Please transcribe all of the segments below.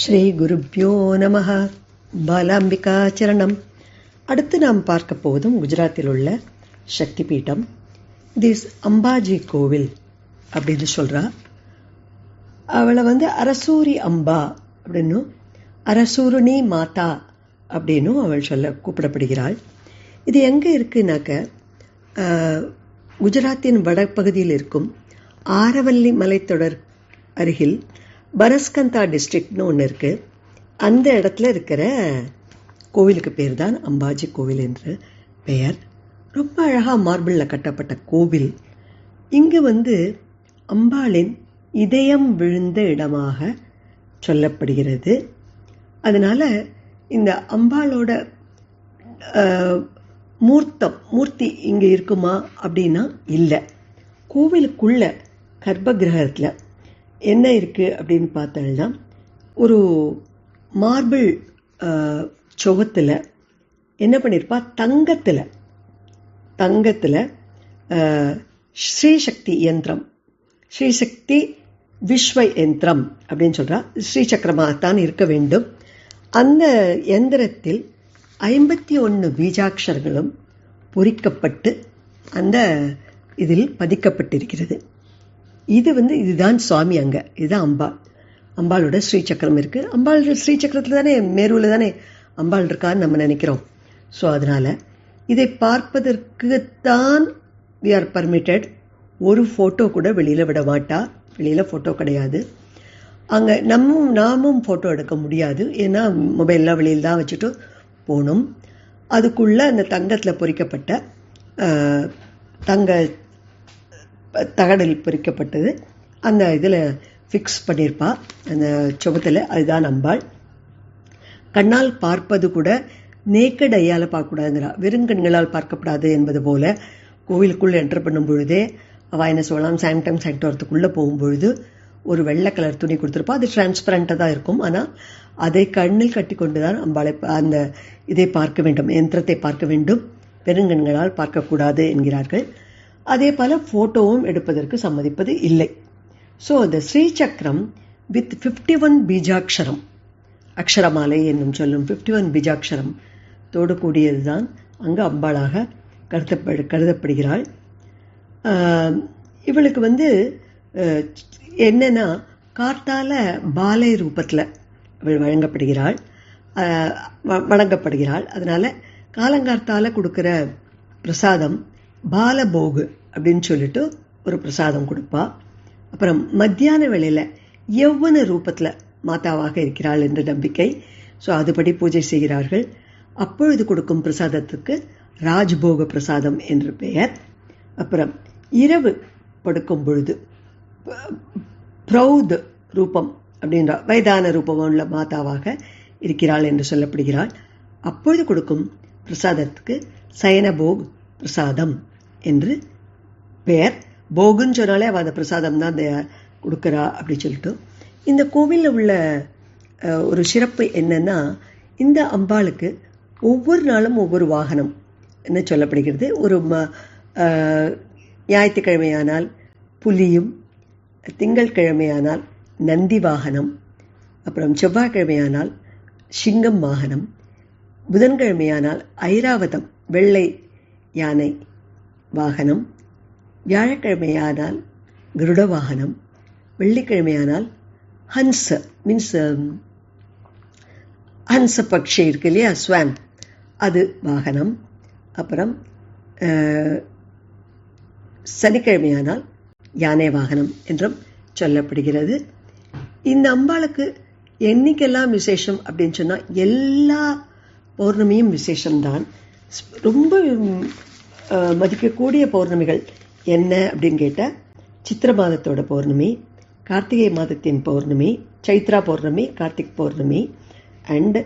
ஸ்ரீ குருப்யோ நமஹ. பாலாம்பிகா சரணம். அடுத்து நாம் பார்க்க போவதும் குஜராத்தில் உள்ள சக்தி பீட்டம். திஸ் அம்பாஜி கோவில் அப்படின்னு சொல்கிறா. அவளை அரசூரி அம்பா அப்படின்னும் அரசூருணி மாதா அப்படின்னும் அவள் கூப்பிடப்படுகிறாள். இது எங்கே இருக்குனாக்க குஜராத்தின் வடப்பகுதியில் இருக்கும் ஆரவல்லி மலைத்தொடர் அருகில் பனஸ்கந்தா டிஸ்ட்ரிக்ட்னு ஒன்று இருக்குது. அந்த இடத்துல இருக்கிற கோவிலுக்கு பேர் தான் அம்பாஜி கோவில் என்று பெயர். ரொம்ப அழகாக மார்பிளில் கட்டப்பட்ட கோவில். இங்கு அம்பாளின் இதயம் விழுந்த இடமாக சொல்லப்படுகிறது. அதனால் இந்த அம்பாளோட மூர்த்தி இங்கே இருக்குமா அப்படின்னா இல்லை. கோவிலுக்குள்ள கர்ப்பகிரகத்தில் என்ன இருக்குது அப்படின்னு பார்த்தோம்னா, ஒரு மார்பிள் சுவத்தில் என்ன பண்ணியிருப்பா, தங்கத்தில் ஸ்ரீசக்தி யந்திரம், ஸ்ரீசக்தி விஸ்வ யந்திரம் அப்படின்னு சொல்கிறா. ஸ்ரீசக்கரமாகத்தான் இருக்க வேண்டும். அந்த யந்திரத்தில் 51 பீஜாட்சரங்களும் பொறிக்கப்பட்டு அந்த இதில் பதிக்கப்பட்டிருக்கிறது. இது இதுதான் சுவாமி. அங்கே இதுதான் அம்பாள். அம்பாளோட ஸ்ரீசக்கரம் இருக்குது. அம்பாள் ஸ்ரீசக்கரத்தில் தானே, மேருவில் தானே அம்பாள் இருக்கான்னு நம்ம நினைக்கிறோம். ஸோ அதனால் இதை பார்ப்பதற்குத்தான் வி ஆர் பர்மிட்டட். ஒரு ஃபோட்டோ கூட வெளியில் விட மாட்டா. வெளியில் ஃபோட்டோ கிடையாது. அங்கே நாமும் ஃபோட்டோ எடுக்க முடியாது. ஏன்னா மொபைல்லாம் வெளியில் தான் வச்சுட்டு போகணும். அதுக்குள்ளே அந்த தங்கத்தில் பொறிக்கப்பட்ட தங்க தகடில் பொறிக்கப்பட்டது அந்த இதில் ஃபிக்ஸ் பண்ணியிருப்பா அந்த சுவத்தில். அதுதான் அம்பாள். கண்ணால் பார்ப்பது கூட நேக்கட் ஐயால் பார்க்கக்கூடாதுங்கிறா. வெறுங்கண்களால் பார்க்கப்படாது என்பது போல கோவிலுக்குள்ளே என்டர் பண்ணும் பொழுதே அவள் என்ன சொல்லலாம், சாங்டோரத்துக்குள்ளே போகும்பொழுது ஒரு வெள்ளை கலர் துணி கொடுத்துருப்பா. அது டிரான்ஸ்பரண்ட்டாக தான் இருக்கும். ஆனால் அதை கண்ணில் கட்டி கொண்டு தான் அம்பாளை அந்த இதை பார்க்க வேண்டும், யந்திரத்தை பார்க்க வேண்டும். பெருங்கண்களால் பார்க்கக்கூடாது என்கிறார்கள். அதே போல் ஃபோட்டோவும் எடுப்பதற்கு சம்மதிப்பது இல்லை. ஸோ அந்த ஸ்ரீசக்கரம் வித் 51 பீஜாட்சரம், அக்ஷரமாலை என்னும் சொல்லும் 51 பீஜாட்சரம் தோடு கூடியது தான் அங்கு அம்பாளாக கருதப்படுகிறாள். இவளுக்கு என்னன்னா, கார்த்தால பாலை ரூபத்தில் இவள் வழங்கப்படுகிறாள். அதனால் காலங்கார்த்தால கொடுக்குற பிரசாதம் பாலபோகு அப்படின்னு சொல்லிட்டு ஒரு பிரசாதம் கொடுப்பா. அப்புறம் மத்தியான வேளையில் யௌவன ரூபத்தில் மாதாவாக இருக்கிறாள் என்ற நம்பிக்கை. ஸோ அதுபடி பூஜை செய்கிறார்கள். அப்பொழுது கொடுக்கும் பிரசாதத்துக்கு ராஜ்போக பிரசாதம் என்று பெயர். அப்புறம் இரவு படுக்கும் பொழுது பிரௌத் ரூபம் அப்படின்ற வயதான ரூபம் உள்ள மாதாவாக இருக்கிறாள் என்று சொல்லப்படுகிறாள். அப்பொழுது கொடுக்கும் பிரசாதத்துக்கு சயனபோக் பிரசாதம் என்று பெயர். போகுன்னு சொன்னாலே அவள் அந்த பிரசாதம் தான் கொடுக்குறா அப்படி சொல்லிட்டு. இந்த கோவிலில் உள்ள ஒரு சிறப்பு என்னன்னா, இந்த அம்பாளுக்கு ஒவ்வொரு நாளும் ஒவ்வொரு வாகனம் என்ன சொல்லப்படுகிறது. ஒரு ஞாயிற்றுக்கிழமையானால் புலியும், திங்கட்கிழமையானால் நந்தி வாகனம், அப்புறம் செவ்வாய்க்கிழமையானால் சிங்கம் வாகனம், புதன்கிழமையானால் ஐராவதம் வெள்ளை யானை வாகனம், வியாழக்கிழமையானால் கருட வாகனம், வெள்ளிக்கிழமையானால் ஹன்ச பக்ஷி இருக்கு இல்லையா, ஸ்வான், அது வாகனம். அப்புறம் சனிக்கிழமையானால் யானை வாகனம் என்றும் சொல்லப்படுகிறது. இந்த அம்பாளுக்கு என்னைக்கெல்லாம் விசேஷம் அப்படின்னு சொன்னால், எல்லா பௌர்ணமியும் விசேஷம்தான். ரொம்ப மதிக்கக்கூடிய பௌர்ணமிகள் என்ன அப்படின்னு கேட்டால், சித்திர மாதத்தோட பௌர்ணமி, கார்த்திகை மாதத்தின் பௌர்ணமி, சைத்ரா பௌர்ணமி, கார்த்திக் பௌர்ணமி அண்ட்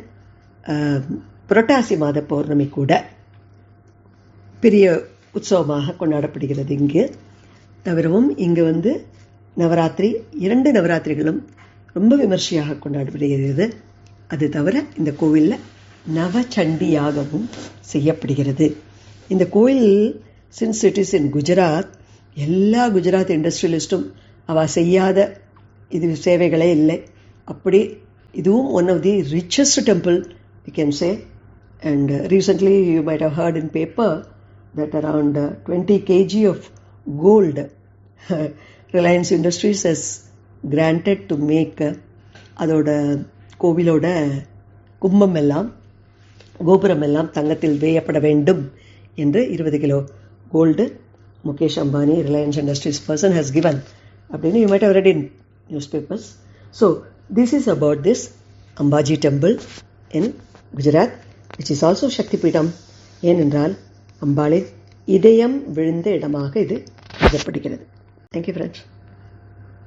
புரட்டாசி மாத பௌர்ணமி கூட பெரிய உற்சவமாக கொண்டாடப்படுகிறது. இங்கு தவிரவும் இங்கு நவராத்திரி, 2 நவராத்திரிகளும் ரொம்ப விமர்சையாக கொண்டாடப்படுகிறது. அது தவிர இந்த கோவிலில் நவச்சண்டி யாகமும் செய்யப்படுகிறது. இந்த கோயில் since it is in Gujarat, எல்லா குஜராத் இண்டஸ்ட்ரியலிஸ்ட்டும் அவள் செய்யாத இது சேவைகளே இல்லை. அப்படி இதுவும் one of the richest temple we can say. And recently you might have heard in paper that around 20 kg of gold Reliance Industries has granted to make அதோட கோவிலோட கும்பம் எல்லாம் கோபுரம் எல்லாம் தங்கத்தில் வேயப்பட வேண்டும் என்று 20 kilo gold Mukesh Ambani Reliance Industries person has given அப்படின்னு you might have read in newspapers. So this is about this Ambaji temple in Gujarat, which is also Shakti Peetham. ஏனென்றால் அம்பாளின் இதயம் விழுந்த இடமாக இது கருதப்படுகிறது. Thank you friends.